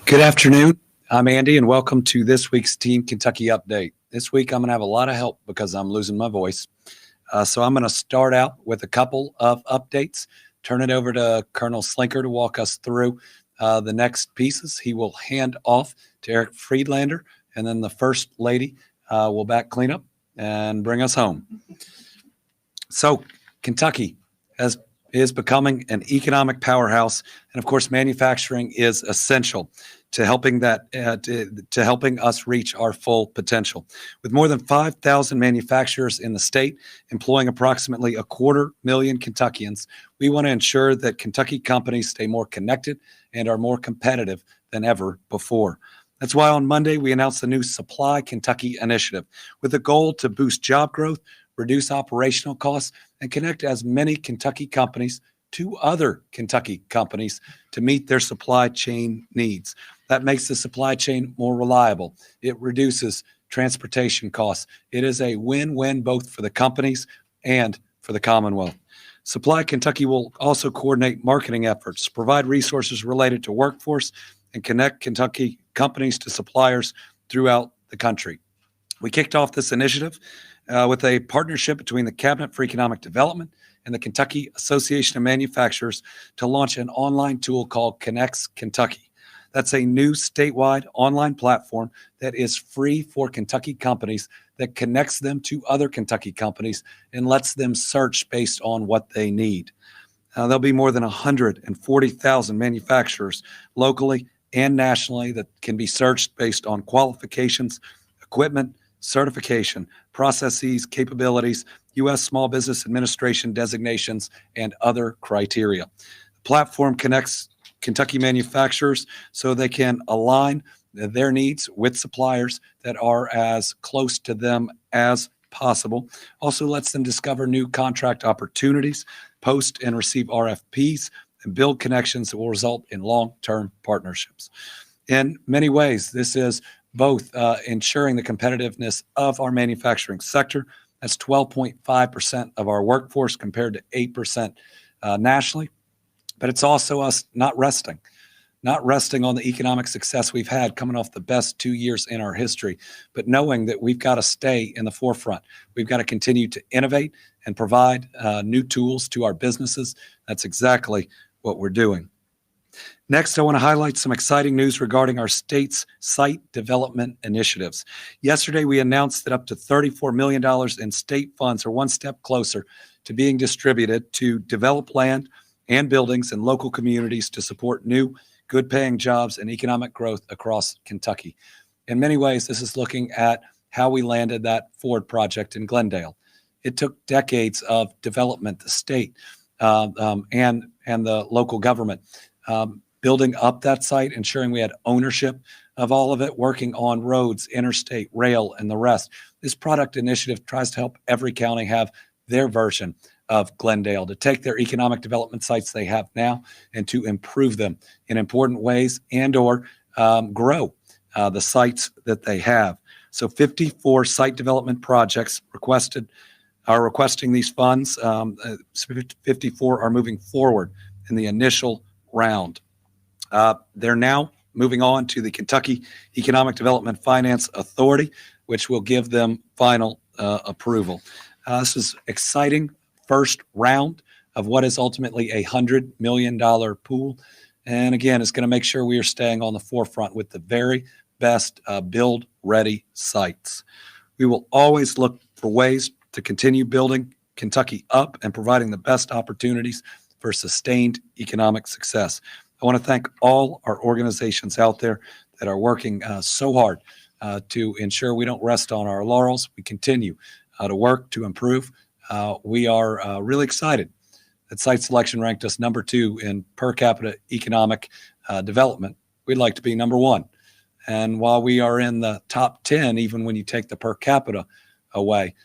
Good afternoon. I'm Andy, and welcome to this week's Team Kentucky Update. This week, I'm going to have a lot of help because I'm losing my voice. So I'm going to start out with a couple of updates, turn it over to Colonel Slinker to walk us through the next pieces. He will hand off to Eric Friedlander, and then the First Lady will back clean up and bring us home. So Kentucky is becoming an economic powerhouse, and of course, manufacturing is essential to helping to helping us reach our full potential. With more than 5,000 manufacturers in the state, employing approximately 250,000 Kentuckians, we want to ensure that Kentucky companies stay more connected and are more competitive than ever before. That's why on Monday we announced the new Supply Kentucky initiative with a goal to boost job growth, reduce operational costs, and connect as many Kentucky companies to other Kentucky companies to meet their supply chain needs. That makes the supply chain more reliable. It reduces transportation costs. It is a win-win both for the companies and for the Commonwealth. Supply Kentucky will also coordinate marketing efforts, provide resources related to workforce, and connect Kentucky companies to suppliers throughout the country. We kicked off this initiative with a partnership between the Cabinet for Economic Development and the Kentucky Association of Manufacturers to launch an online tool called Connects Kentucky. That's a new statewide online platform that is free for Kentucky companies that connects them to other Kentucky companies and lets them search based on what they need. There'll be more than 140,000 manufacturers locally and nationally that can be searched based on qualifications, equipment, certification, processes, capabilities, U.S. Small Business Administration designations, and other criteria. The platform connects Kentucky manufacturers so they can align their needs with suppliers that are as close to them as possible. Also lets them discover new contract opportunities, post and receive RFPs, and build connections that will result in long-term partnerships. In many ways, this is both ensuring the competitiveness of our manufacturing sector. That's 12.5% of our workforce compared to 8% nationally. But it's also us not resting on the economic success we've had coming off the best 2 years in our history, but knowing that we've got to stay in the forefront. We've got to continue to innovate and provide new tools to our businesses. That's exactly what we're doing. Next, I want to highlight some exciting news regarding our state's site development initiatives. Yesterday, we announced that up to $34 million in state funds are one step closer to being distributed to develop land and buildings in local communities to support new, good-paying jobs and economic growth across Kentucky. In many ways, this is looking at how we landed that Ford project in Glendale. It took decades of development, the state and the local government, building up that site, ensuring we had ownership of all of it, working on roads, interstate, rail, and the rest. This product initiative tries to help every county have their version of Glendale, to take their economic development sites they have now and to improve them in important ways and or grow the sites that they have. So 54 site development projects are requesting these funds. 54 are moving forward in the initial round. They're now moving on to the Kentucky Economic Development Finance Authority, which will give them final approval. This is exciting first round of what is ultimately a $100 million pool. And again, it's going to make sure we are staying on the forefront with the very best build-ready sites. We will always look for ways to continue building Kentucky up and providing the best opportunities for sustained economic success. I want to thank all our organizations out there that are working so hard to ensure we don't rest on our laurels. We continue to work to improve. We are really excited that Site Selection ranked us number 2 in per capita economic development. We'd like to be number 1. And while we are in the top 10, even when you take the per capita away,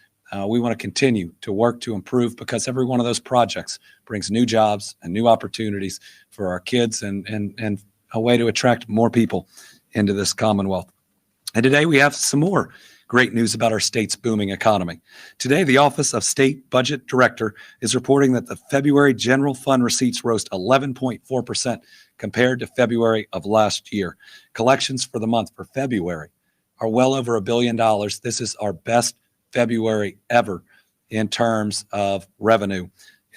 we want to continue to work to improve because every one of those projects brings new jobs and new opportunities for our kids and a way to attract more people into this Commonwealth. And today we have some more great news about our state's booming economy. Today, the Office of State Budget Director is reporting that the February general fund receipts rose 11.4% compared to February of last year. Collections for the month for February are well over $1 billion. This is our best February ever in terms of revenue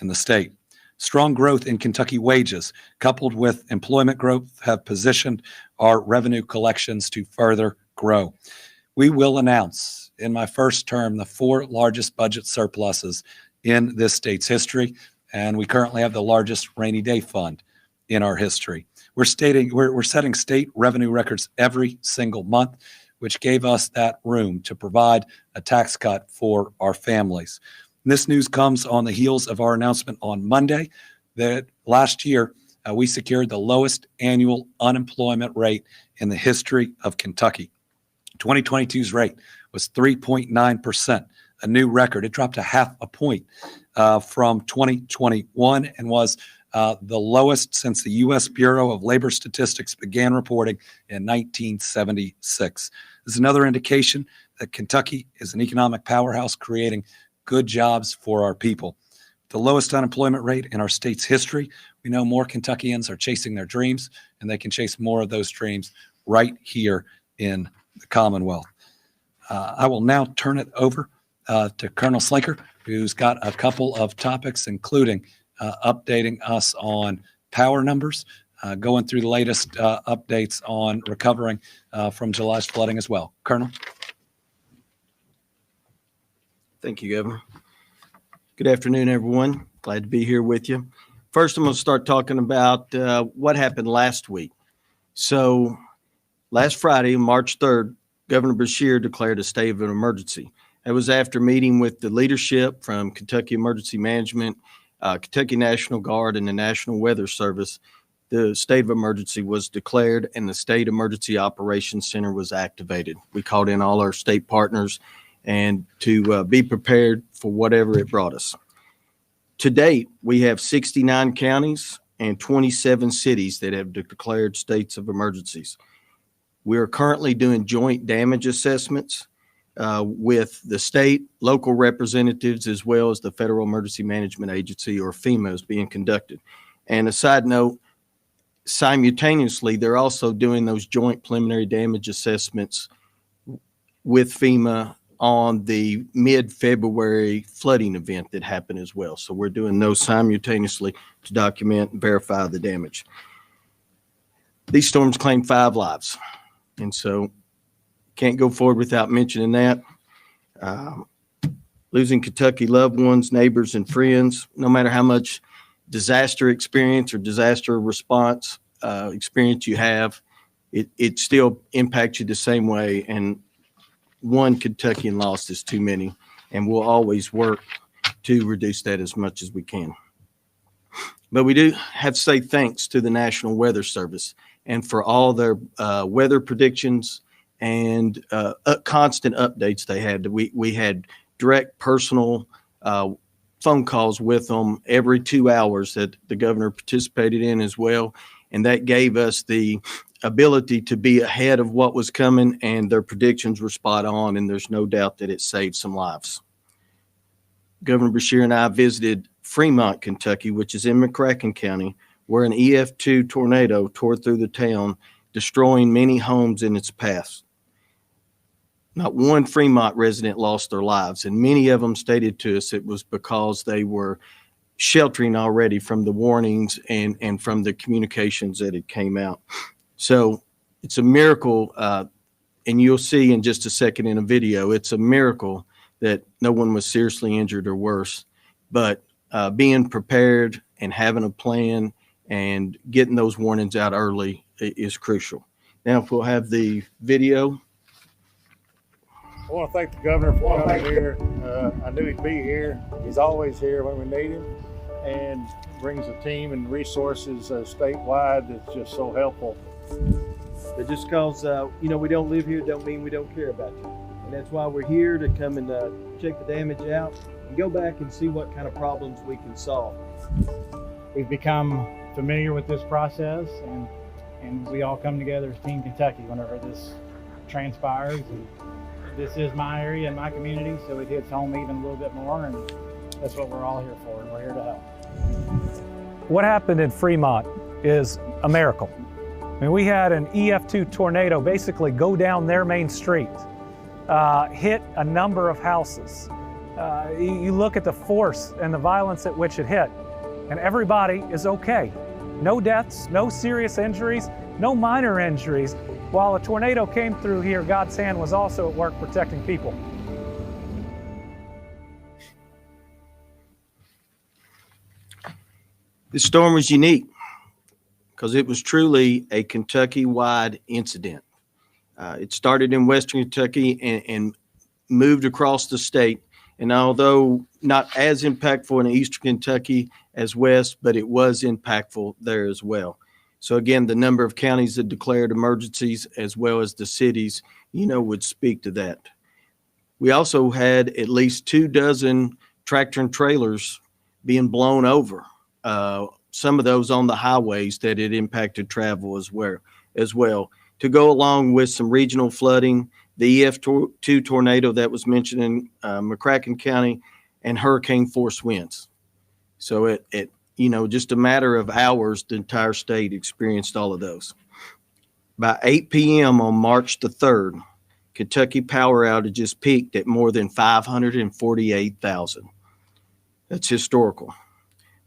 in the state. Strong growth in Kentucky wages, coupled with employment growth, have positioned our revenue collections to further grow. We will announce in my first term the 4 largest budget surpluses in this state's history, and we currently have the largest rainy day fund in our history. We're setting state revenue records every single month, which gave us that room to provide a tax cut for our families. This news comes on the heels of our announcement on Monday that last year we secured the lowest annual unemployment rate in the history of Kentucky. 2022's rate was 3.9%, a new record. It dropped a half a point from 2021 and was the lowest since the U.S. Bureau of Labor Statistics began reporting in 1976. This is another indication that Kentucky is an economic powerhouse creating good jobs for our people. The lowest unemployment rate in our state's history. We know more Kentuckians are chasing their dreams, and they can chase more of those dreams right here in the Commonwealth. I will now turn it over to Colonel Slinker, who's got a couple of topics, including updating us on power numbers, going through the latest updates on recovering from July's flooding as well. Colonel. Thank you, Governor. Good afternoon, everyone. Glad to be here with you. First, I'm going to start talking about what happened last week. So last Friday, March 3rd, Governor Beshear declared a state of emergency. It was after meeting with the leadership from Kentucky Emergency Management, Kentucky National Guard, and the National Weather Service. The state of emergency was declared and the State Emergency Operations Center was activated. We called in all our state partners and to be prepared for whatever it brought us. To date, we have 69 counties and 27 cities that have declared states of emergencies. We are currently doing joint damage assessments with the state, local representatives, as well as the Federal Emergency Management Agency, or FEMA, is being conducted. And a side note, simultaneously, they're also doing those joint preliminary damage assessments with FEMA on the mid-February flooding event that happened as well. So we're doing those simultaneously to document and verify the damage. These storms claimed 5 lives, and so can't go forward without mentioning that. Losing Kentucky loved ones, neighbors, and friends, no matter how much disaster experience or disaster response experience you have, it still impacts you the same way, and one Kentuckian loss is too many, and we'll always work to reduce that as much as we can. But we do have to say thanks to the National Weather Service and for all their weather predictions and constant updates they had. We had direct personal phone calls with them every 2 hours that the governor participated in as well, and that gave us the ability to be ahead of what was coming, and their predictions were spot on, and there's no doubt that it saved some lives. Governor Beshear and I visited Fremont, Kentucky, which is in McCracken County, where an EF2 tornado tore through the town, destroying many homes in its path. Not one Fremont resident lost their lives, and many of them stated to us it was because they were sheltering already from the warnings and from the communications that had came out. So it's a miracle, and you'll see in just a second in a video, it's a miracle that no one was seriously injured or worse. But being prepared and having a plan and getting those warnings out early is crucial. Now, if we'll have the video. I want to thank the governor for coming here. I knew he'd be here. He's always here when we need him, and brings a team and resources statewide that's just so helpful. But just because we don't live here don't mean we don't care about you. And that's why we're here, to come and check the damage out and go back and see what kind of problems we can solve. We've become familiar with this process, and we all come together as Team Kentucky whenever this transpires. And this is my area and my community, so it hits home even a little bit more, and that's what we're all here for, and we're here to help. What happened in Fremont is a miracle. I mean, we had an EF2 tornado basically go down their main street, hit a number of houses. You look at the force and the violence at which it hit, and everybody is okay. No deaths, no serious injuries, no minor injuries. While a tornado came through here, God's hand was also at work protecting people. This storm was unique because it was truly a Kentucky-wide incident. It started in Western Kentucky and moved across the state. And although not as impactful in Eastern Kentucky as West, but it was impactful there as well. So again, the number of counties that declared emergencies as well as the cities, would speak to that. We also had at least 24 tractor and trailers being blown over. Some of those on the highways that it impacted travel as well. To go along with some regional flooding, the EF2 tornado that was mentioned in McCracken County, and hurricane force winds. So it just a matter of hours, the entire state experienced all of those. By 8 p.m. on March the 3rd, Kentucky power outages peaked at more than 548,000. That's historical.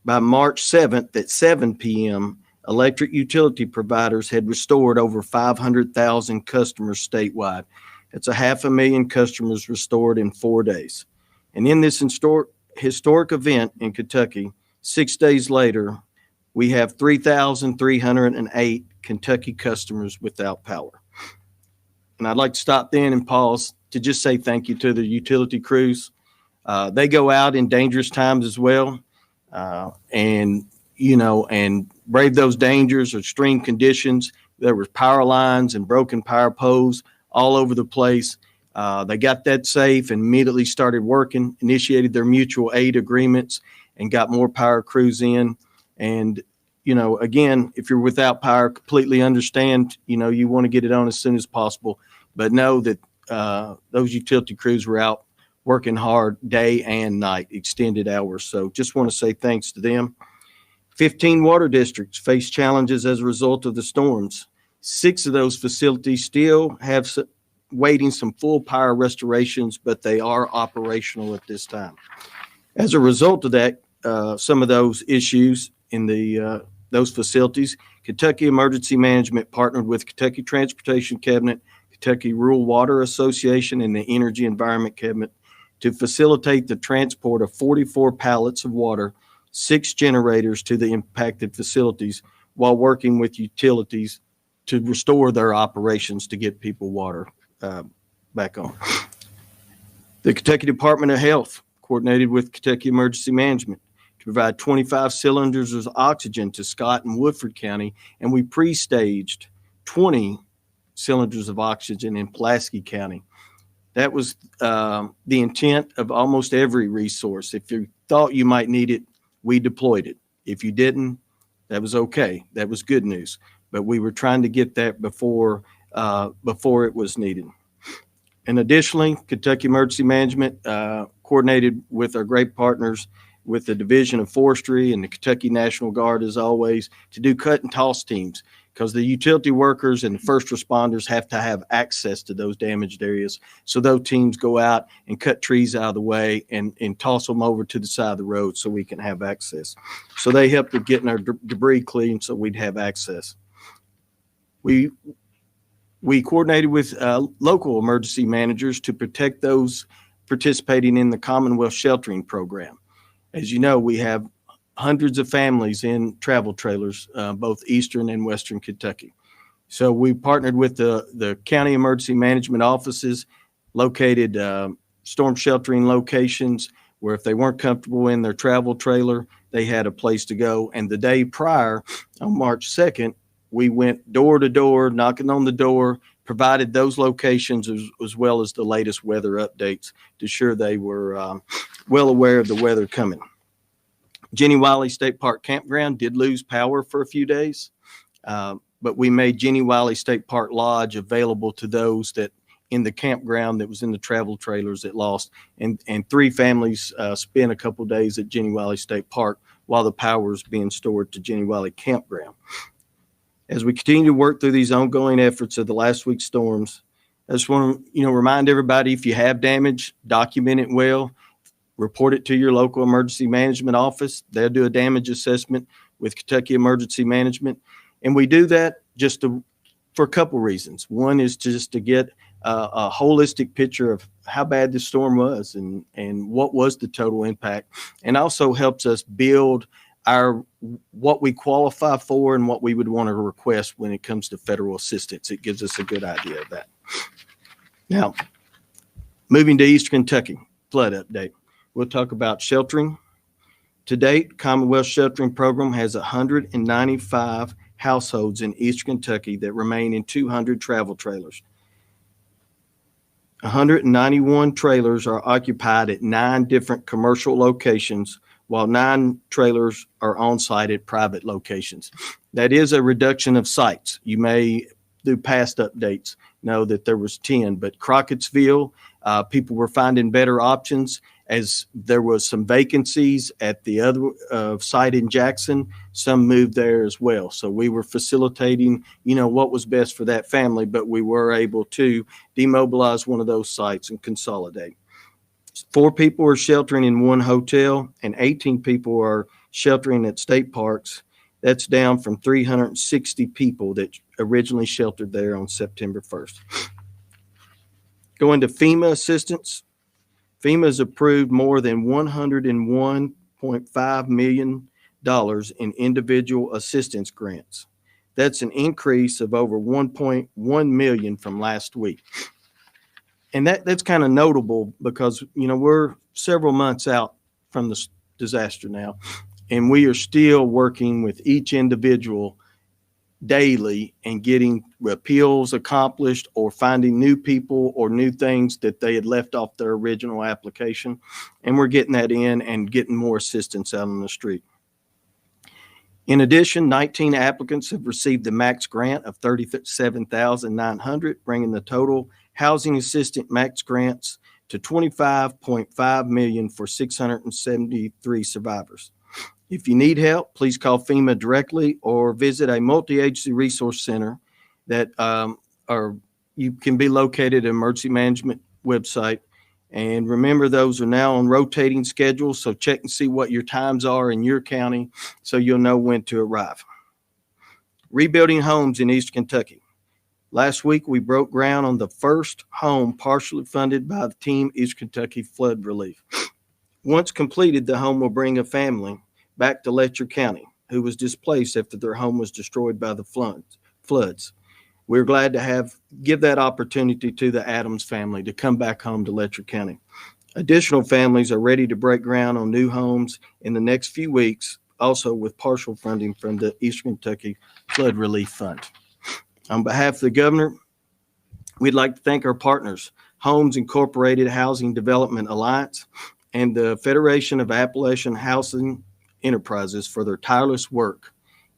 By March 7th at 7 p.m., electric utility providers had restored over 500,000 customers statewide. That's 500,000 customers restored in 4 days. And in this historic event in Kentucky, 6 days later, we have 3,308 Kentucky customers without power. And I'd like to stop then and pause to just say thank you to the utility crews. They go out in dangerous times as well, and brave those dangers or extreme conditions. There were power lines and broken power poles all over the place. They got that safe and immediately started working, initiated their mutual aid agreements, and got more power crews in. And, again, if you're without power, completely understand, you want to get it on as soon as possible. But know that those utility crews were out working hard day and night, extended hours. So just want to say thanks to them. 15 water districts faced challenges as a result of the storms. 6 of those facilities still have waiting some full power restorations, but they are operational at this time. As a result of that, some of those issues in those facilities, Kentucky Emergency Management partnered with Kentucky Transportation Cabinet, Kentucky Rural Water Association, and the Energy Environment Cabinet to facilitate the transport of 44 pallets of water, 6 generators to the impacted facilities while working with utilities to restore their operations to get people water back on. The Kentucky Department of Health coordinated with Kentucky Emergency Management to provide 25 cylinders of oxygen to Scott and Woodford County, and we pre-staged 20 cylinders of oxygen in Pulaski County. That was the intent of almost every resource. If you thought you might need it, we deployed it. If you didn't, that was okay. That was good news. But we were trying to get that before it was needed. And additionally, Kentucky Emergency Management coordinated with our great partners with the Division of Forestry and the Kentucky National Guard, as always, to do cut and toss teams, because the utility workers and the first responders have to have access to those damaged areas. So those teams go out and cut trees out of the way and toss them over to the side of the road so we can have access. So they helped with getting our debris clean so we'd have access. We coordinated with local emergency managers to protect those participating in the Commonwealth Sheltering Program. As you know, we have hundreds of families in travel trailers, both Eastern and Western Kentucky. So we partnered with the county emergency management offices, located storm sheltering locations where if they weren't comfortable in their travel trailer, they had a place to go. And the day prior, on March 2nd, we went door to door, knocking on the door, provided those locations as well as the latest weather updates to ensure they were well aware of the weather coming. Jenny Wiley State Park Campground did lose power for a few days, but we made Jenny Wiley State Park Lodge available to those that in the campground that was in the travel trailers that lost. And 3 families spent a couple days at Jenny Wiley State Park while the power is being stored to Jenny Wiley Campground. As we continue to work through these ongoing efforts of the last week's storms, I just want to, remind everybody, if you have damage, document it well, report it to your local emergency management office. They'll do a damage assessment with Kentucky Emergency Management. And we do that for a couple reasons. One is just to get a holistic picture of how bad the storm was and what was the total impact, and also helps us build what we qualify for and what we would want to request when it comes to federal assistance. It gives us a good idea of that. Now, moving to Eastern Kentucky, flood update. We'll talk about sheltering. To date, Commonwealth Sheltering Program has 195 households in Eastern Kentucky that remain in 200 travel trailers. 191 trailers are occupied at 9 different commercial locations, while 9 trailers are on site at private locations. That is a reduction of sites. You may, through past updates, know that there was 10, but Crockettsville, people were finding better options as there was some vacancies at the other site in Jackson. Some moved there as well. So we were facilitating, what was best for that family, but we were able to demobilize one of those sites and consolidate. 4 people are sheltering in one hotel and 18 people are sheltering at state parks. That's down from 360 people that originally sheltered there on September 1st. Going to FEMA assistance. FEMA has approved more than $101.5 million in individual assistance grants. That's an increase of over 1.1 million from last week. And that's kind of notable because, we're several months out from the disaster now, and we are still working with each individual daily and getting appeals accomplished or finding new people or new things that they had left off their original application. And we're getting that in and getting more assistance out on the street. In addition, 19 applicants have received the max grant of $37,900, bringing the total housing assistant max grants to $25.5 million for 673 survivors. If you need help, please call FEMA directly or visit a multi-agency resource center that you can be located at Emergency Management website. And remember, those are now on rotating schedules, so check and see what your times are in your county so you'll know when to arrive. Rebuilding homes in East Kentucky. Last week, we broke ground on the first home partially funded by the Team East Kentucky Flood Relief. Once completed, the home will bring a family back to Letcher County who was displaced after their home was destroyed by the floods. We're glad to give that opportunity to the Adams family to come back home to Letcher County. Additional families are ready to break ground on new homes in the next few weeks, also with partial funding from the Eastern Kentucky Flood Relief Fund. On behalf of the governor, we'd like to thank our partners, Homes Incorporated Housing Development Alliance and the Federation of Appalachian Housing Enterprises for their tireless work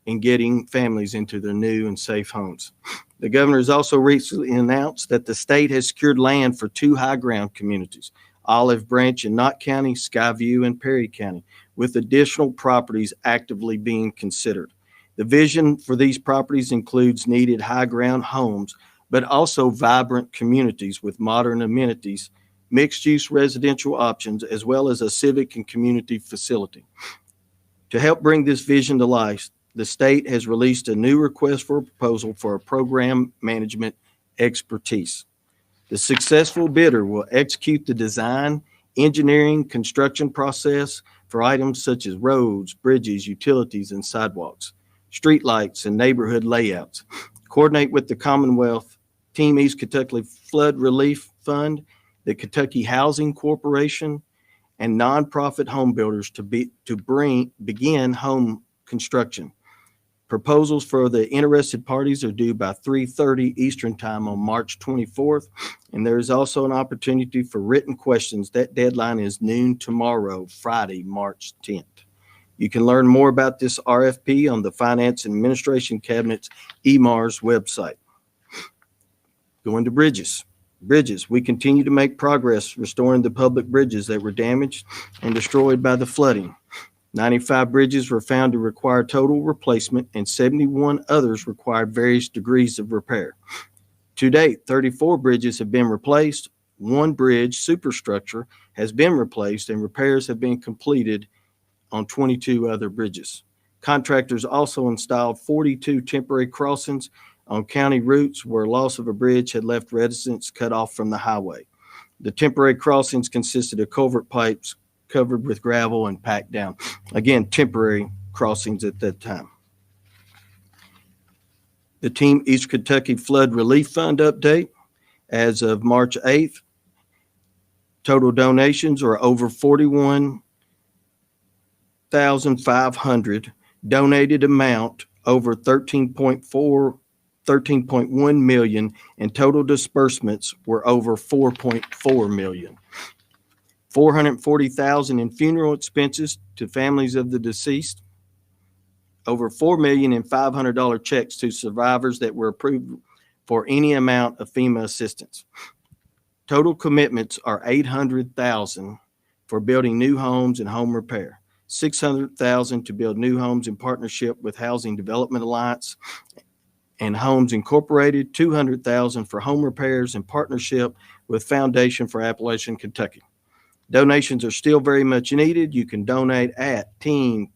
in getting families into their new and safe homes. The governor has also recently announced that the state has secured land for 2 high ground communities, Olive Branch in Knott County, Skyview in Perry County, with additional properties actively being considered. The vision for these properties includes needed high ground homes, but also vibrant communities with modern amenities, mixed use residential options, as well as a civic and community facility. To help bring this vision to life, the state has released a new request for a proposal for a program management expertise. The successful bidder will execute the design, engineering, construction process for items such as roads, bridges, utilities, and sidewalks, streetlights, and neighborhood layouts. Coordinate with the Commonwealth Team East Kentucky Flood Relief Fund, the Kentucky Housing Corporation, and nonprofit home builders to begin home construction. Proposals for the interested parties are due by 3:30 Eastern Time on March 24th, and there is also an opportunity for written questions. That deadline is noon tomorrow, Friday, March 10th. You can learn more about this RFP on the Finance and Administration Cabinet's EMARS website. Going to bridges. We continue to make progress restoring the public bridges that were damaged and destroyed by the flooding. 95 bridges were found to require total replacement, and 71 others required various degrees of repair. To date, 34 bridges have been replaced, one bridge superstructure has been replaced, and repairs have been completed on 22 other bridges. Contractors also installed 42 temporary crossings on county routes where loss of a bridge had left residents cut off from the highway. The temporary crossings consisted of culvert pipes covered with gravel and packed down. Again, temporary crossings at that time. The Team East Kentucky Flood Relief Fund update. As of March 8th, total donations are over 41,500. Donated amount over 13.1 million, and total disbursements were over 4.4 million. 440,000 in funeral expenses to families of the deceased. Over $4 million in $500 checks to survivors that were approved for any amount of FEMA assistance. Total commitments are $800,000 for building new homes and home repair. $600,000 to build new homes in partnership with Housing Development Alliance and Homes Incorporated. $200,000 for home repairs in partnership with Foundation for Appalachian Kentucky. Donations are still very much needed. You can donate at Team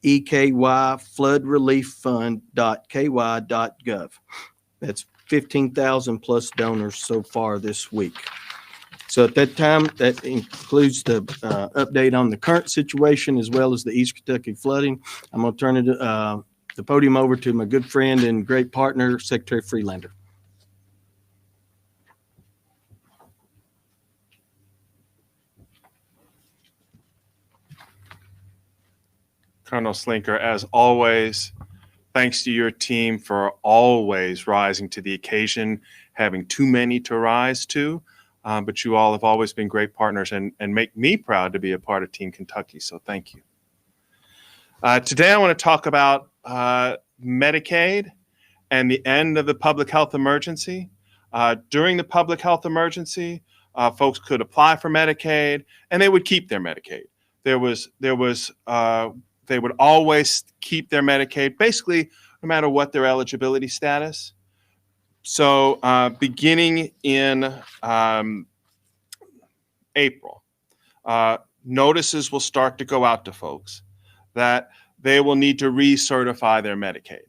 EKY floodrelieffund.ky.gov. That's 15,000 plus donors so far this week. So at that time, that includes the update on the current situation as well as the East Kentucky flooding. I'm going to turn the podium over to my good friend and great partner, Secretary Freelander. Colonel Slinker, as always, thanks to your team for always rising to the occasion, having too many to rise to. But you all have always been great partners and make me proud to be a part of Team Kentucky. So thank you. Today, I want to talk about Medicaid and the end of the public health emergency. During the public health emergency, folks could apply for Medicaid and they would keep their Medicaid. They would always keep their Medicaid, basically, no matter what their eligibility status. So beginning in April, notices will start to go out to folks that they will need to recertify their Medicaid.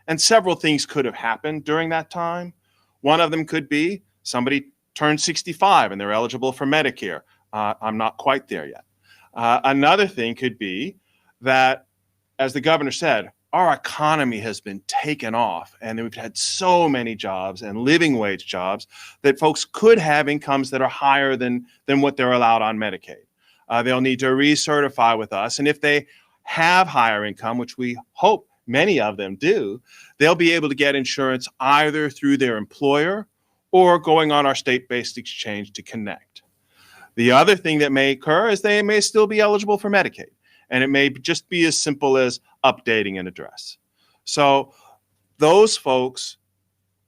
And several things could have happened during that time. One of them could be somebody turned 65 and they're eligible for Medicare. I'm not quite there yet. Another thing could be that, as the governor said, our economy has been taken off and we've had so many jobs and living wage jobs that folks could have incomes that are higher than what they're allowed on Medicaid. They'll need to recertify with us. And if they have higher income, which we hope many of them do, they'll be able to get insurance either through their employer or going on our state-based exchange to connect. The other thing that may occur is they may still be eligible for Medicaid. And it may just be as simple as updating an address. So those folks,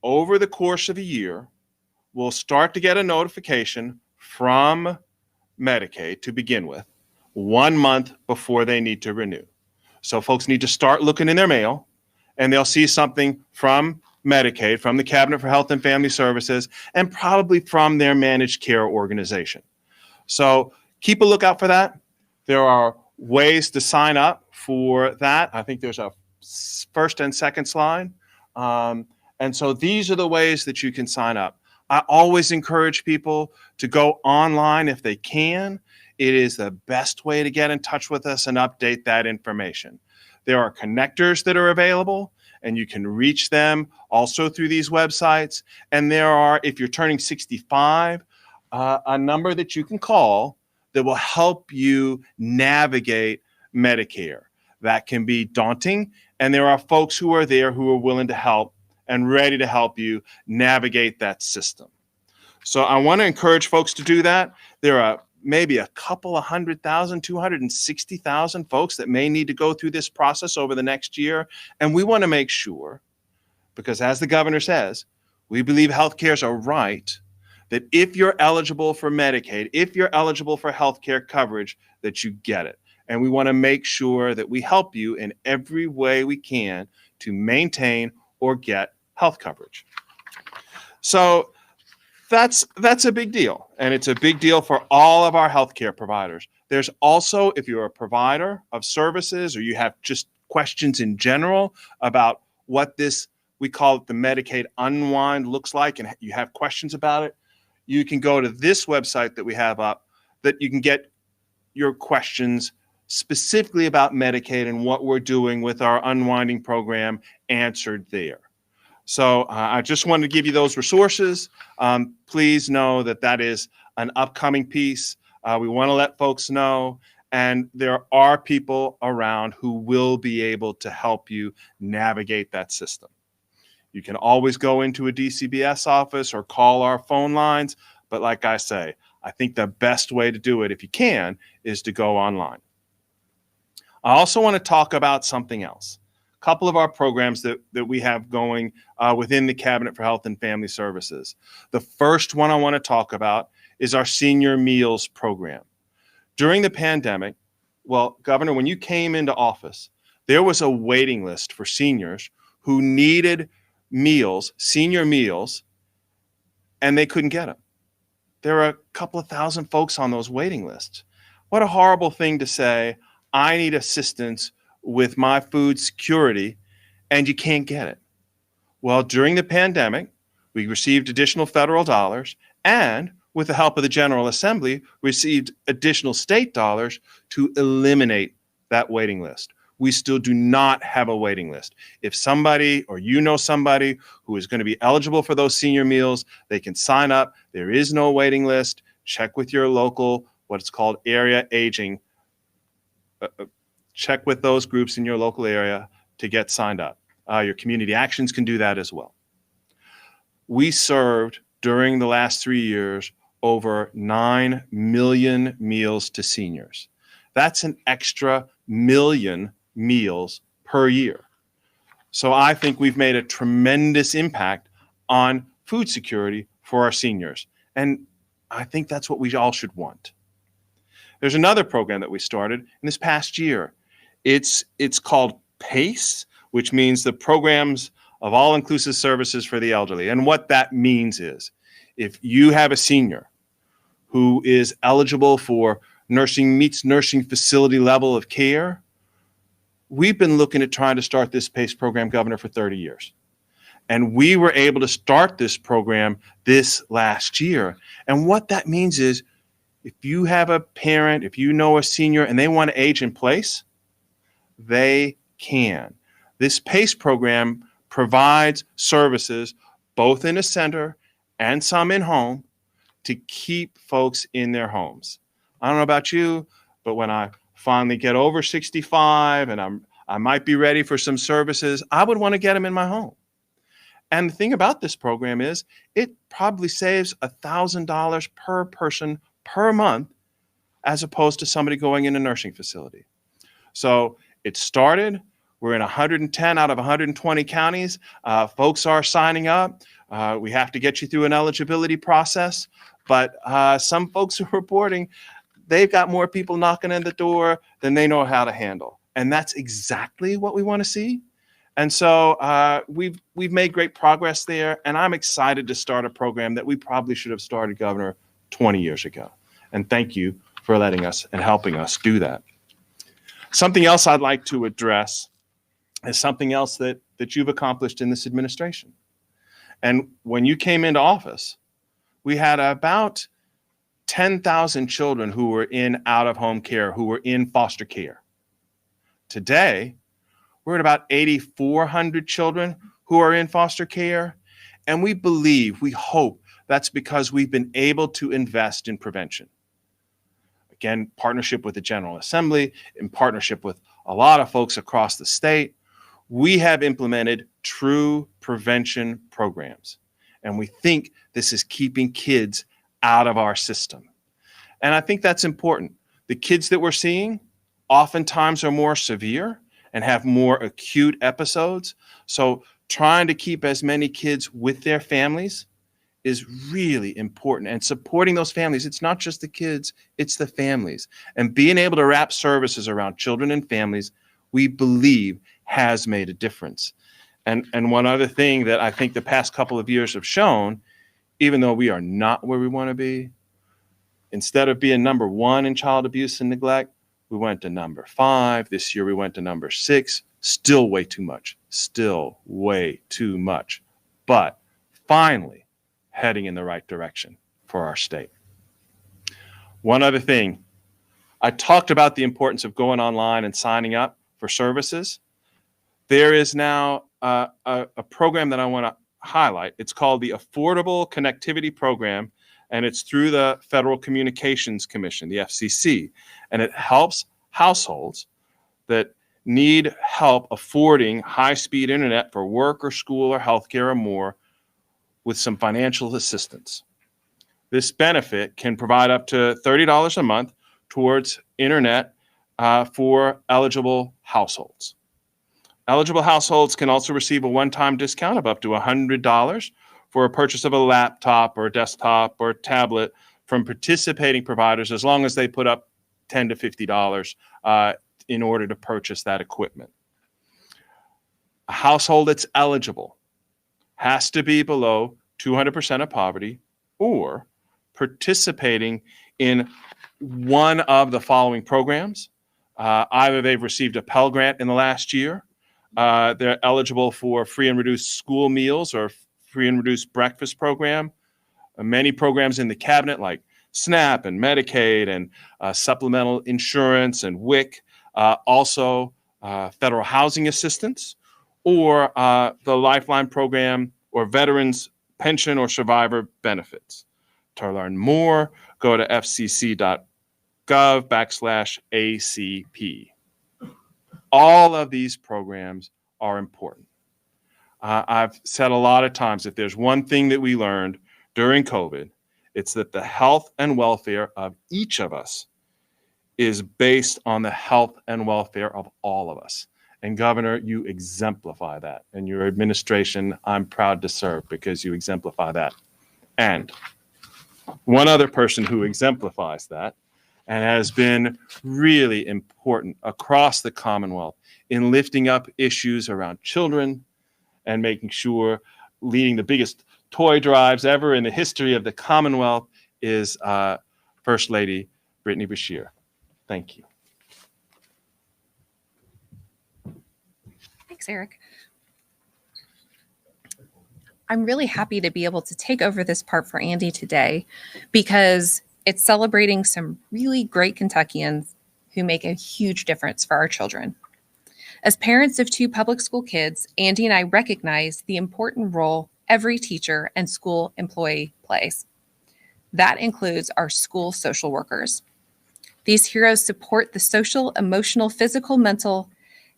over the course of a year, will start to get a notification from Medicaid to begin with, 1 month before they need to renew. So folks need to start looking in their mail, and they'll see something from Medicaid, from the Cabinet for Health and Family Services, and probably from their managed care organization. So keep a lookout for that. There are ways to sign up for that. I think there's a first and second slide. And so these are the ways that you can sign up. I always encourage people to go online if they can. It is the best way to get in touch with us and update that information. There are connectors that are available, and you can reach them also through these websites. And there are, if you're turning 65, a number that you can call that will help you navigate Medicare. That can be daunting, and there are folks who are there who are willing to help and ready to help you navigate that system. So I want to encourage folks to do that. There are maybe a couple of 100,000, 260,000 folks that may need to go through this process over the next year, and we want to make sure, because as the governor says, we believe healthcare is a right, that if you're eligible for Medicaid, if you're eligible for health care coverage, that you get it. And we want to make sure that we help you in every way we can to maintain or get health coverage. So that's a big deal. And it's a big deal for all of our healthcare providers. There's also, if you're a provider of services or you have just questions in general about what this, we call it the Medicaid unwind, looks like, and you have questions about it, you can go to this website that we have up that you can get your questions specifically about Medicaid and what we're doing with our unwinding program answered there. So I just wanted to give you those resources. Please know that that is an upcoming piece. We want to let folks know, and there are people around who will be able to help you navigate that system. You can always go into a DCBS office or call our phone lines, but like I say, I think the best way to do it, if you can, is to go online. I also want to talk about something else. A couple of our programs that we have going within the Cabinet for Health and Family Services. The first one I want to talk about is our Senior Meals Program. During the pandemic, well, Governor, when you came into office, there was a waiting list for seniors who needed meals, senior meals, and they couldn't get them. There are a couple of thousand folks on those waiting lists. What a horrible thing to say, I need assistance with my food security, and you can't get it. Well, during the pandemic, we received additional federal dollars, and with the help of the General Assembly, received additional state dollars to eliminate that waiting list. We still do not have a waiting list. If somebody or you know somebody who is going to be eligible for those senior meals, they can sign up. There is no waiting list. Check with your local, what's called area aging. Check with those groups in your local area to get signed up. Your community actions can do that as well. We served during the last 3 years over 9 million meals to seniors. That's an extra million meals per year. So I think we've made a tremendous impact on food security for our seniors. And I think that's what we all should want. There's another program that we started in this past year. It's called PACE, which means the Programs of All-Inclusive Services for the Elderly. And what that means is if you have a senior who is eligible for meets nursing facility level of care, we've been looking at trying to start this PACE program, Governor, for 30 years. And we were able to start this program this last year. And what that means is if you have a parent, if you know a senior and they want to age in place, they can. This PACE program provides services both in a center and some in home to keep folks in their homes. I don't know about you, but when I finally get over 65 and I might be ready for some services, I would want to get them in my home. And the thing about this program is it probably saves $1,000 per person per month as opposed to somebody going in a nursing facility. So it started. We're in 110 out of 120 counties. Folks are signing up. We have to get you through an eligibility process. But some folks are reporting they've got more people knocking on the door than they know how to handle. And that's exactly what we want to see. And so we've made great progress there. And I'm excited to start a program that we probably should have started, Governor, 20 years ago. And thank you for letting us and helping us do that. Something else I'd like to address is something else that you've accomplished in this administration. And when you came into office, we had about 10,000 children who were in out-of-home care, who were in foster care. Today, we're at about 8,400 children who are in foster care. And we believe, we hope that's because we've been able to invest in prevention. Again, partnership with the General Assembly, in partnership with a lot of folks across the state, we have implemented true prevention programs. And we think this is keeping kids out of our system. And I think that's important. The kids that we're seeing oftentimes are more severe and have more acute episodes. So trying to keep as many kids with their families is really important, and supporting those families. It's not just the kids, it's the families. And being able to wrap services around children and families, we believe has made a difference. And one other thing that I think the past couple of years have shown, even though we are not where we want to be, instead of being number 1 in child abuse and neglect, we went to number 5. This year we went to number 6. Still way too much. Still way too much. But finally heading in the right direction for our state. One other thing, I talked about the importance of going online and signing up for services. There is now a program that I want to highlight. It's called the Affordable Connectivity Program, and it's through the Federal Communications Commission, the FCC, and it helps households that need help affording high-speed internet for work or school or healthcare or more with some financial assistance. This benefit can provide up to $30 a month towards internet for eligible households. Eligible households can also receive a one-time discount of up to $100 for a purchase of a laptop or a desktop or a tablet from participating providers, as long as they put up $10 to $50 in order to purchase that equipment. A household that's eligible has to be below 200% of poverty or participating in one of the following programs. Either they've received a Pell Grant in the last year, they're eligible for free and reduced school meals or free and reduced breakfast program. Many programs in the cabinet like SNAP and Medicaid and supplemental insurance and WIC, also federal housing assistance, or the Lifeline program or veterans pension or survivor benefits. To learn more, go to fcc.gov/ACP. All of these programs are important. I've said a lot of times, if there's one thing that we learned during COVID, it's that the health and welfare of each of us is based on the health and welfare of all of us. And Governor, you exemplify that. And your administration, I'm proud to serve because you exemplify that. And one other person who exemplifies that and has been really important across the Commonwealth in lifting up issues around children and making sure leading the biggest toy drives ever in the history of the Commonwealth is First Lady Brittany Beshear. Thank you. Thanks, Eric. I'm really happy to be able to take over this part for Andy today because it's celebrating some really great Kentuckians who make a huge difference for our children. As parents of 2 public school kids, Andy and I recognize the important role every teacher and school employee plays. That includes our school social workers. These heroes support the social, emotional, physical, mental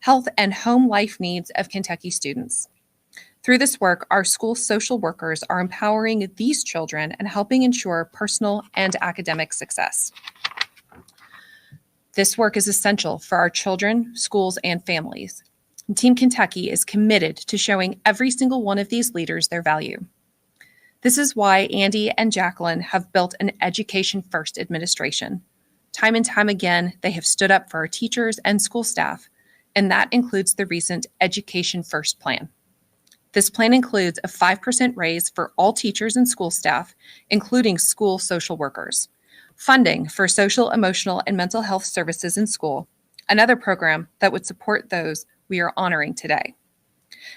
health, and home life needs of Kentucky students. Through this work, our school social workers are empowering these children and helping ensure personal and academic success. This work is essential for our children, schools, and families. And Team Kentucky is committed to showing every single one of these leaders their value. This is why Andy and Jacqueline have built an education-first administration. Time and time again, they have stood up for our teachers and school staff, and that includes the recent Education First plan. This plan includes a 5% raise for all teachers and school staff, including school social workers, funding for social, emotional, and mental health services in school, another program that would support those we are honoring today,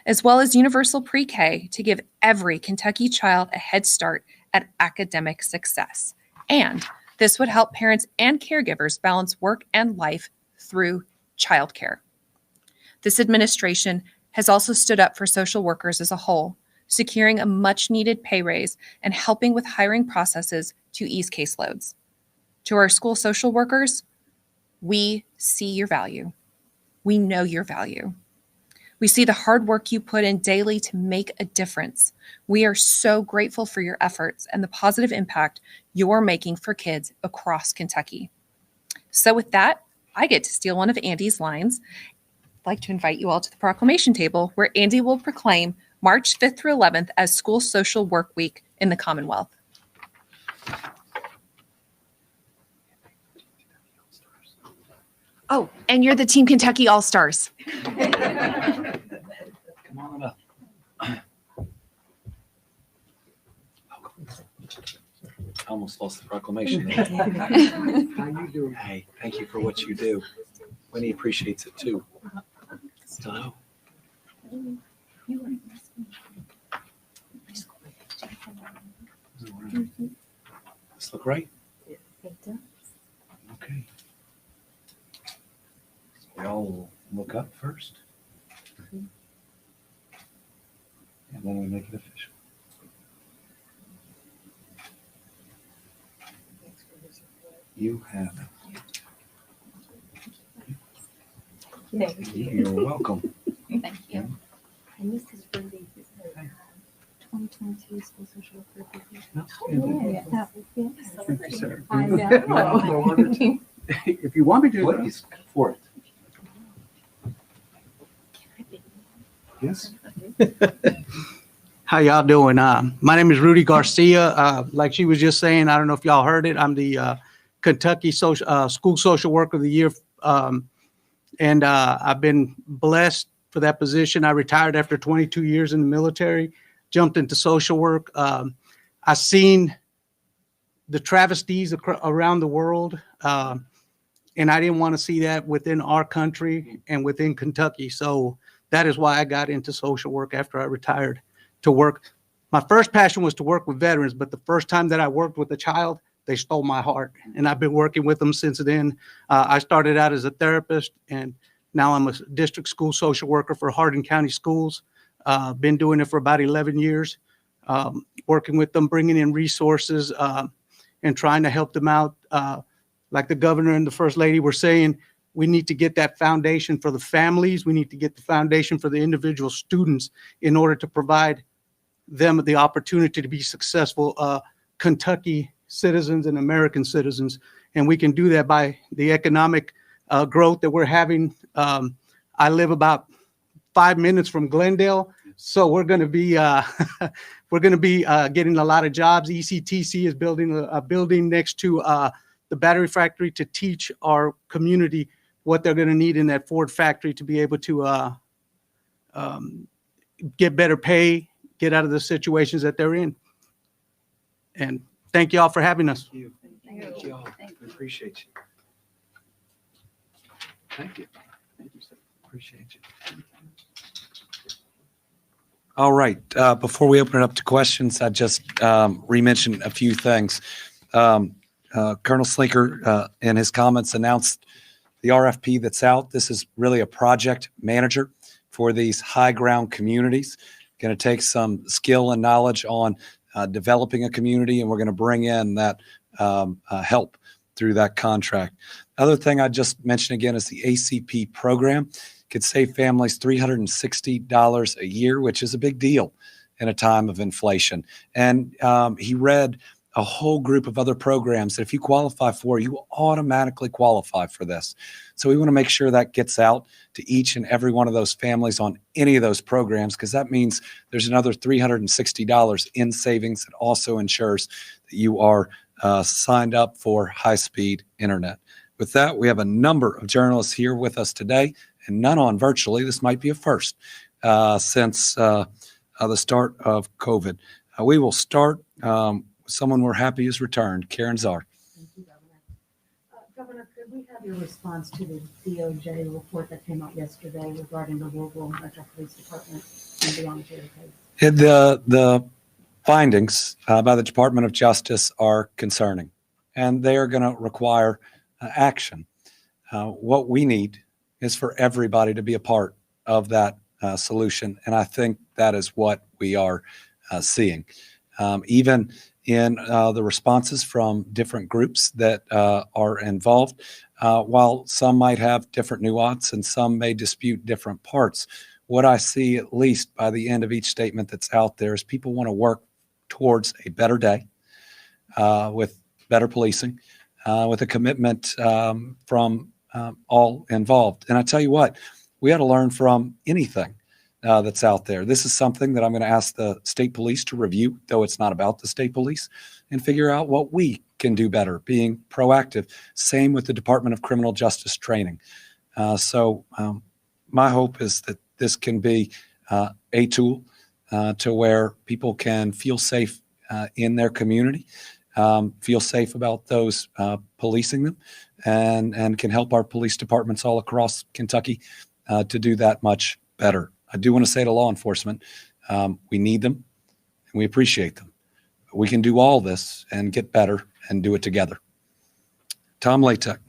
as well as universal pre-K to give every Kentucky child a head start at academic success. And this would help parents and caregivers balance work and life through childcare. This administration has also stood up for social workers as a whole, securing a much-needed pay raise and helping with hiring processes to ease caseloads. To our school social workers, we see your value. We know your value. We see the hard work you put in daily to make a difference. We are so grateful for your efforts and the positive impact you're making for kids across Kentucky. So with that, I get to steal one of Andy's lines. I'd like to invite you all to the proclamation table where Andy will proclaim March 5th through 11th as School Social Work Week in the Commonwealth. Oh, and you're the Team Kentucky All-Stars. Come on up. I almost lost the proclamation. How you doing? Hey, thank you for what you do. Winnie appreciates it too. Hello. This look right? Okay. We all look up first. And then we make it official. You have it. You're welcome. Thank you. And this is really 2022 school social worker. Thank you, sir. I know. If you want me to, Please, go for it. Yes. How y'all doing? My name is Rudy Garcia. Like she was just saying, I don't know if y'all heard it. I'm the Kentucky School Social Worker of the Year. And I've been blessed for that position. I retired after 22 years in the military, jumped into social work. I've seen the travesties around the world. And I didn't want to see that within our country and within Kentucky. So that is why I got into social work after I retired to work. My first passion was to work with veterans, but the first time that I worked with a child, they stole my heart. And I've been working with them since then. I started out as a therapist, and now I'm a district school social worker for Hardin County Schools. Been doing it for about 11 years, working with them, bringing in resources, and trying to help them out. Like the governor and the first lady were saying, we need to get that foundation for the families. We need to get the foundation for the individual students in order to provide them the opportunity to be successful Kentucky citizens and American citizens. And we can do that by the economic growth that we're having. I live about 5 minutes from Glendale, so we're going to be getting a lot of jobs. ECTC is building a building next to the battery factory to teach our community what they're going to need in that Ford factory to be able to get better pay, get out of the situations that they're in. And thank you all for having us. Thank you. Thank you all. We appreciate you. Thank you. Thank you, sir. Appreciate you. All right. Before we open it up to questions, I just re-mentioned a few things. Colonel Slinker, in his comments, announced the RFP that's out. This is really a project manager for these high ground communities. Going to take some skill and knowledge on developing a community, and we're going to bring in that help through that contract. Other thing I just mentioned again is the ACP program. Could save families $360 a year, which is a big deal in a time of inflation. And he read a whole group of other programs that if you qualify for, you will automatically qualify for this. So we want to make sure that gets out to each and every one of those families on any of those programs, because that means there's another $360 in savings. It also ensures that you are signed up for high-speed internet. With that, we have a number of journalists here with us today, and none on virtually. This might be a first since the start of COVID. We will start someone we're happy has returned, Karen Czar. Thank you, Governor. Governor, could we have your response to the DOJ report that came out yesterday regarding the Louisville Metro Police Department and the Ontario case? The findings by the Department of Justice are concerning, and they are going to require action. What we need is for everybody to be a part of that solution, and I think that is what we are seeing. Even in the responses from different groups that are involved, while some might have different nuance and some may dispute different parts, what I see, at least by the end of each statement that's out there, is people want to work towards a better day with better policing, with a commitment from all involved. And I tell you what, we ought to learn from anything that's out there. This is something that I'm going to ask the state police to review, though it's not about the state police, and figure out what we can do better, being proactive. Same with the Department of Criminal Justice training. My hope is that this can be a tool to where people can feel safe in their community, feel safe about those policing them, and can help our police departments all across Kentucky to do that much better. I do want to say to law enforcement, we need them and we appreciate them. We can do all this and get better and do it together. Tom Latek.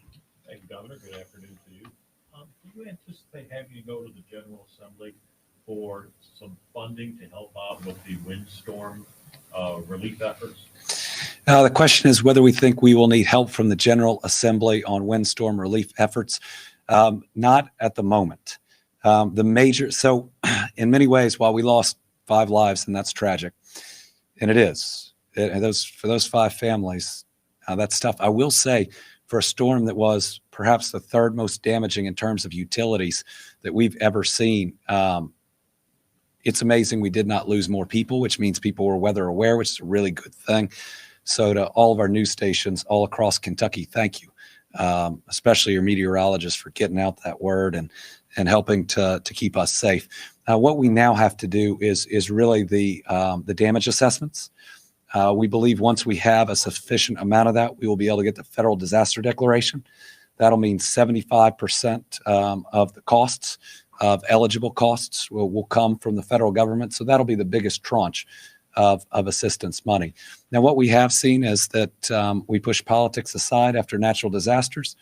Thank you, Governor. Good afternoon to you. Do you anticipate having to go to the General Assembly for some funding to help out with the windstorm relief efforts? The question is whether we think we will need help from the General Assembly on windstorm relief efforts. Not at the moment. So in many ways, while we lost 5 lives, and that's tragic, and it is, for those 5 families, that's tough. I will say, for a storm that was perhaps the 3rd most damaging in terms of utilities that we've ever seen, it's amazing we did not lose more people, which means people were weather aware, which is a really good thing. So to all of our news stations all across Kentucky, thank you, especially your meteorologists, for getting out that word and helping to keep us safe. What we now have to do is really the damage assessments. We believe once we have a sufficient amount of that, we will be able to get the federal disaster declaration. That'll mean 75% of the costs of eligible costs will come from the federal government. So that'll be the biggest tranche of assistance money. Now, what we have seen is that we push politics aside after natural disasters.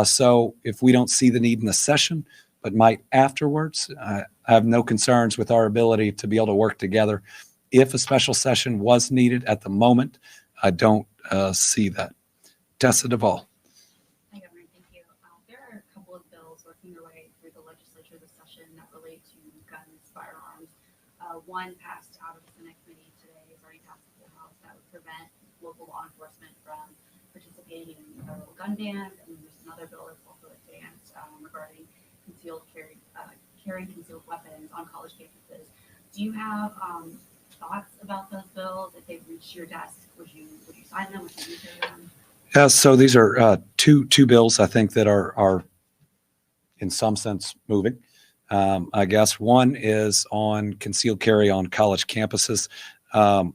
So if we don't see the need in the session, but might afterwards, I have no concerns with our ability to be able to work together. If a special session was needed at the moment, I don't see that. Tessa Duvall. Hi, Governor. Thank you. There are a couple of bills working their way through the legislature this session that relate to guns, firearms. One passed out of the Senate committee today, has already passed the full House, that would prevent local law enforcement from participating in federal gun bans. And there's another bill that's also advanced regarding carrying concealed weapons on college campuses. Do you have thoughts about those bills? If they've reached your desk, would you sign them? Would you veto them? So these are two bills I think that are in some sense moving. I guess one is on concealed carry on college campuses. I'm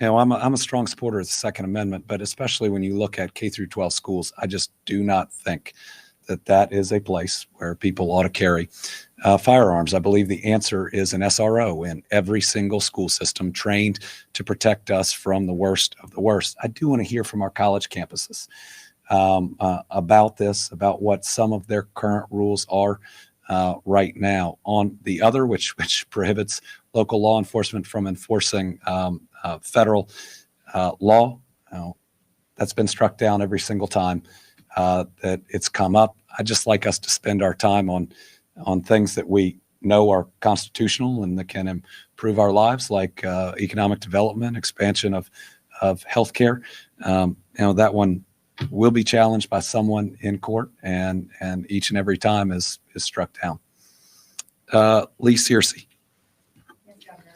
a strong supporter of the Second Amendment, but especially when you look at K through 12 schools, I just do not think that is a place where people ought to carry firearms. I believe the answer is an SRO in every single school system trained to protect us from the worst of the worst. I do want to hear from our college campuses about this, about what some of their current rules are right now. On the other, which prohibits local law enforcement from enforcing federal law, that's been struck down every single time that it's come up. I'd just like us to spend our time on things that we know are constitutional and that can improve our lives, like economic development, expansion of healthcare. That one will be challenged by someone in court, and each and every time is struck down. Lee Searcy. Yes, Governor.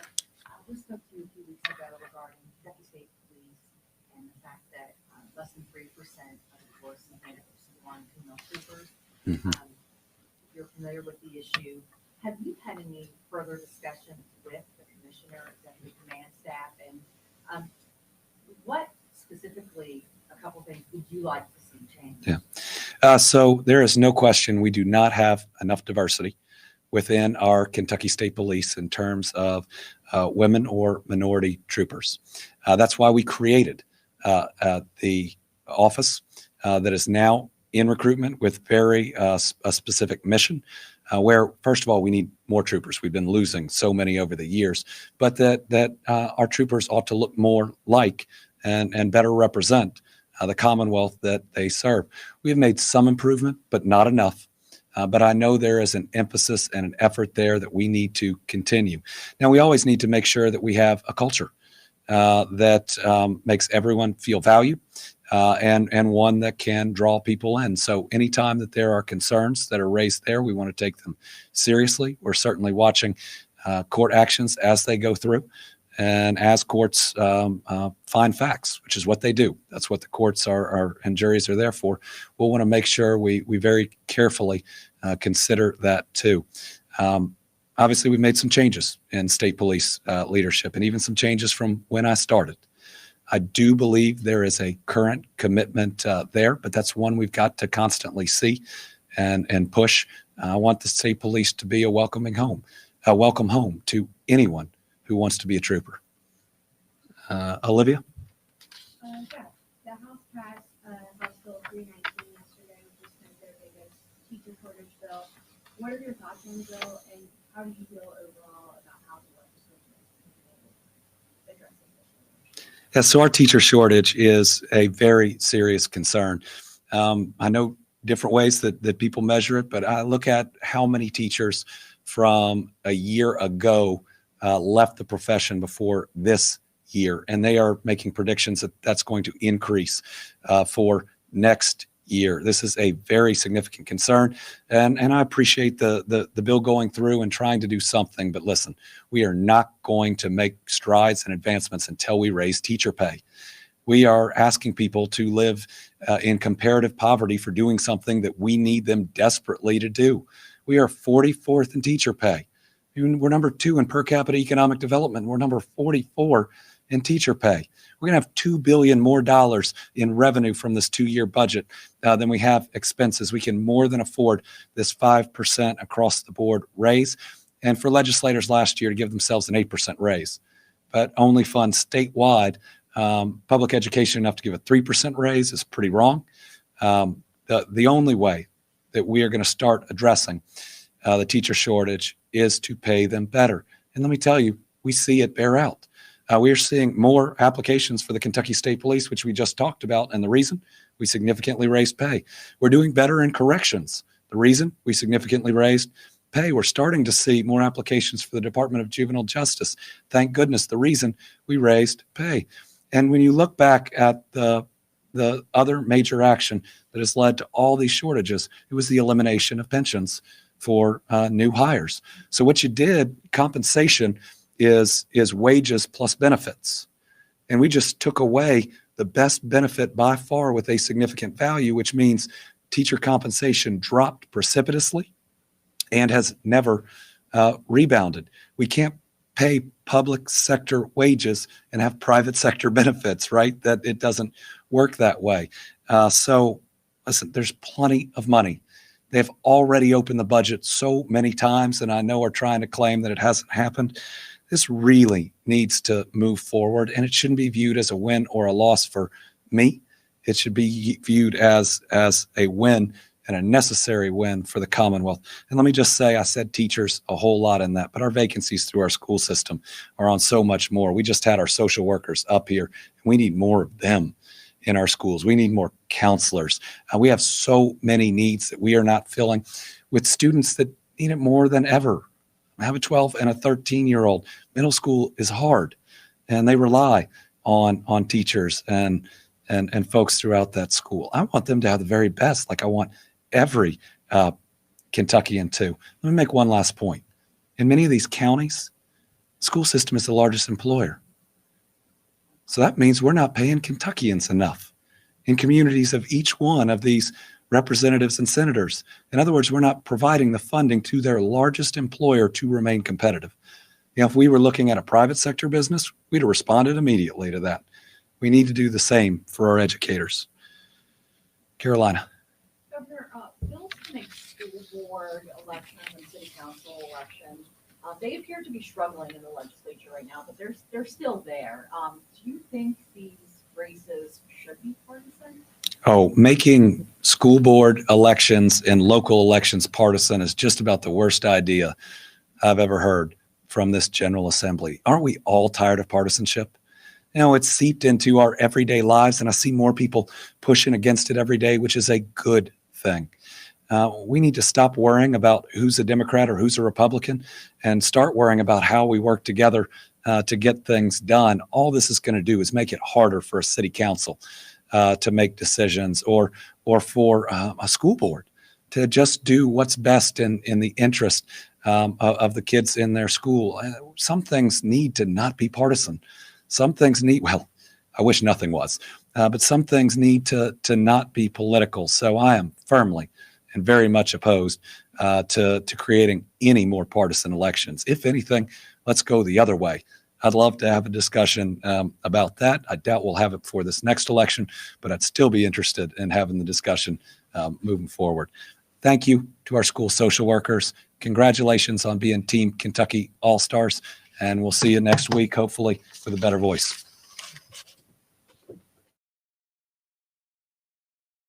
We spoke to you a few weeks ago regarding Kentucky State Police and the fact that less than 3% of the force is made up of sworn female troopers. Mm-hmm. You're familiar with the issue. Have you had any further discussions with the commissioner, executive command staff, and what specifically, a couple things, would you like to see change? Yeah. So there is no question we do not have enough diversity within our Kentucky State Police in terms of women or minority troopers. That's why we created the office that is now in recruitment with very a specific mission, where, first of all, we need more troopers. We've been losing so many over the years, but that our troopers ought to look more like and better represent the Commonwealth that they serve. We have made some improvement, but not enough. But I know there is an emphasis and an effort there that we need to continue. Now, we always need to make sure that we have a culture that makes everyone feel valued and one that can draw people in. So anytime that there are concerns that are raised there, we want to take them seriously. We're certainly watching court actions as they go through. And as courts find facts, which is what they do, that's what the courts are and juries are there for. We'll want to make sure we very carefully consider that too. Obviously, we've made some changes in state police leadership, and even some changes from when I started. I do believe there is a current commitment there, but that's one we've got to constantly see and push. I want the state police to be a welcome home to anyone who wants to be a trooper. Olivia? Yeah, the House passed House Bill 319 yesterday, which is kind of their biggest teacher shortage bill. What are your thoughts on the bill, and how do you feel overall about how the legislature is addressing this? Yeah, so our teacher shortage is a very serious concern. I know different ways that people measure it, but I look at how many teachers from a year ago left the profession before this year, and they are making predictions that that's going to increase for next year. This is a very significant concern, and I appreciate the bill going through and trying to do something. But listen, we are not going to make strides and advancements until we raise teacher pay. We are asking people to live in comparative poverty for doing something that we need them desperately to do. We are 44th in teacher pay. We're number 2 in per capita economic development. We're number 44 in teacher pay. We're going to have $2 billion more in revenue from this 2-year budget than we have expenses. We can more than afford this 5% across the board raise. And for legislators last year to give themselves an 8% raise, but only fund statewide public education enough to give a 3% raise is pretty wrong. The only way that we are going to start addressing the teacher shortage is to pay them better. And let me tell you, we see it bear out. We are seeing more applications for the Kentucky State Police, which we just talked about. And the reason? We significantly raised pay. We're doing better in corrections. The reason? We significantly raised pay. We're starting to see more applications for the Department of Juvenile Justice. Thank goodness. The reason? We raised pay. And when you look back at the other major action that has led to all these shortages, it was the elimination of pensions for new hires. So what you did, compensation is wages plus benefits. And we just took away the best benefit by far with a significant value, which means teacher compensation dropped precipitously and has never rebounded. We can't pay public sector wages and have private sector benefits, right? That it doesn't work that way. So listen, there's plenty of money. They've already opened the budget so many times, and I know are trying to claim that it hasn't happened. This really needs to move forward, and it shouldn't be viewed as a win or a loss for me. It should be viewed as a win and a necessary win for the Commonwealth. And let me just say, I said teachers a whole lot in that, but our vacancies through our school system are on so much more. We just had our social workers up here, and we need more of them in our schools. We need more counselors. We have so many needs that we are not filling with students that need it more than ever. I have a 12 and a 13-year-old. Middle school is hard, and they rely on teachers and folks throughout that school. I want them to have the very best, like I want every Kentuckian to. Let me make one last point. In many of these counties, the school system is the largest employer. So that means we're not paying Kentuckians enough in communities of each one of these representatives and senators. In other words, we're not providing the funding to their largest employer to remain competitive. If we were looking at a private sector business, we'd have responded immediately to that. We need to do the same for our educators. Carolina. Governor, bills to make school board elections and city council elections, they appear to be struggling in the legislature right now, but they're still there. Do you think these races should be partisan? Oh, making school board elections and local elections partisan is just about the worst idea I've ever heard from this General Assembly. Aren't we all tired of partisanship? You know, it's seeped into our everyday lives, and I see more people pushing against it every day, which is a good thing. We need to stop worrying about who's a Democrat or who's a Republican and start worrying about how we work together to get things done. All this is going to do is make it harder for a city council to make decisions, or for a school board to just do what's best in the interest of the kids in their school. Some things need to not be partisan. Some things need, well, I wish nothing was, but some things need to not be political. So I am firmly and very much opposed to creating any more partisan elections. If anything, let's go the other way. I'd love to have a discussion about that. I doubt we'll have it for this next election, but I'd still be interested in having the discussion moving forward. Thank you to our school social workers. Congratulations on being Team Kentucky All-Stars, and we'll see you next week, hopefully with a better voice.